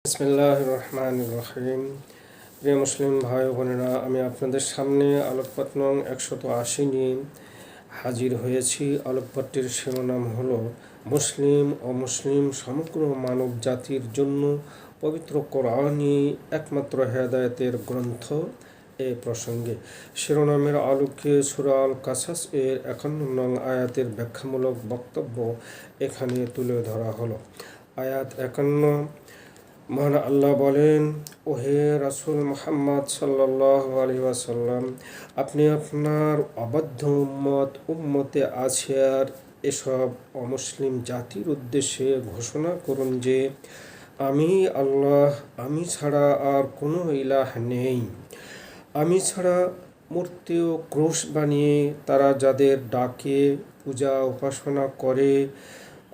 বিসমিল্লাহির রহমানির রহিম। প্রিয় মুসলিম ভাই বোনেরা, আমি আপনাদের সামনে আলোকপাত নং 180 নিয়ে হাজির হয়েছি। আলোকপাতটির শিরোনাম হলো মুসলিম ও মুসলিম সমগ্র মানব জাতির জন্য পবিত্র কোরআনই একমাত্র হেদায়েতের গ্রন্থ। এ প্রসঙ্গে শিরোনামের আলোকে সূরা আল কাসাস এর 51 নং আয়াতের ব্যাখ্যামূলক বক্তব্য এখানে তুলে ধরা হলো। আয়াত 51। মহান আল্লাহ বলেন, ওহে রাসূল মুহাম্মদ সাল্লাল্লাহু আলাইহি ওয়াসাল্লাম, আপনি আপনার অবাধ্য উম্মতে আসিয়ার এসব অমুসলিম জাতির উদ্দেশ্যে ঘোষণা করুন যে আমি আল্লাহ, আমি ছাড়া আর কোনো ইলাহ নেই। আমি ছাড়া মূর্তি ও ক্রুশ বানিয়ে তারা যাদের ডাকে, পূজা উপাসনা করে,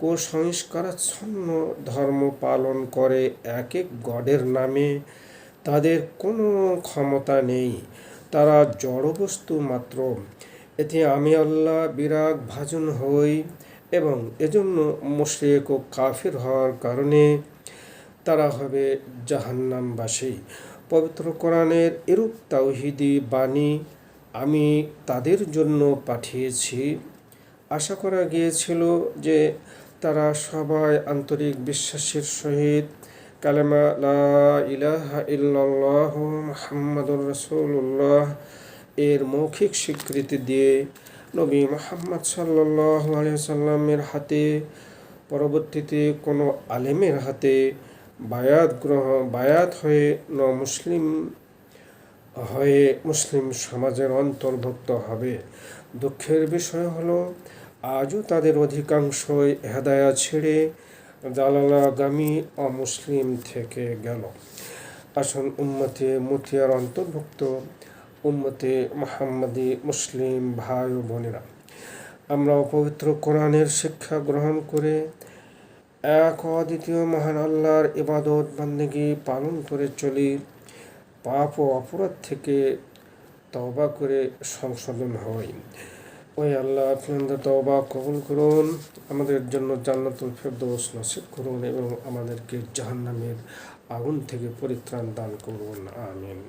কুসংস্কারাচ্ছন্ন ধর্ম পালন করে এক এক গডের নামে, তাদের কোনো ক্ষমতা নেই। তারা জড়বস্তু মাত্র। এতে আমি আল্লাহ বিরাগ ভাজন হই এবং এজন্য মুশরিক ও কাফির হওয়ার কারণে তারা হবে জাহান্নামবাসী। পবিত্র কোরআনের এরূপ তাওহীদি বাণী আমি তাদের জন্য পাঠিয়েছি। আশা করা গিয়েছিল যে তারা সবাই আন্তরিক বিশ্বাসের সহিত কালেমা লা ইলাহা ইল্লাল্লাহু মুহাম্মাদুর রাসূলুল্লাহ এর মৌখিক স্বীকৃতি দিয়ে নবী মুহাম্মদ সাল্লাল্লাহু আলাইহি সাল্লামের হাতে, পরবর্তীতে কোনো আলেমের হাতে বায়াত হয়ে মুসলিম সমাজের অন্তর্ভুক্ত হবে। দুঃখের বিষয় হলো আজও তাদের অধিকাংশই হেদায়াত ছেড়ে দালালাগামী অমুসলিম থেকে গেল। আসুন উম্মতে মুতিয়ার অন্তর্ভুক্ত উম্মতে মুহাম্মাদি মুসলিম ভাই ও বোনেরা, আমরা পবিত্র কোরআনের শিক্ষা গ্রহণ করে এক অদ্বিতীয় মহান আল্লাহর ইবাদত বান্দেগী পালন করে চলি। পাপ ও অপরাধ থেকে তওবা করে সংশোধন হই। ওই আল্লাহ, আপনাদের তওবা কবুল করুন, আমাদের জন্য জান্নাতুল ফেরদৌস নসিব করুন এবং আমাদেরকে জাহান্নামের আগুন থেকে পরিত্রাণ দান করুন। আমিন।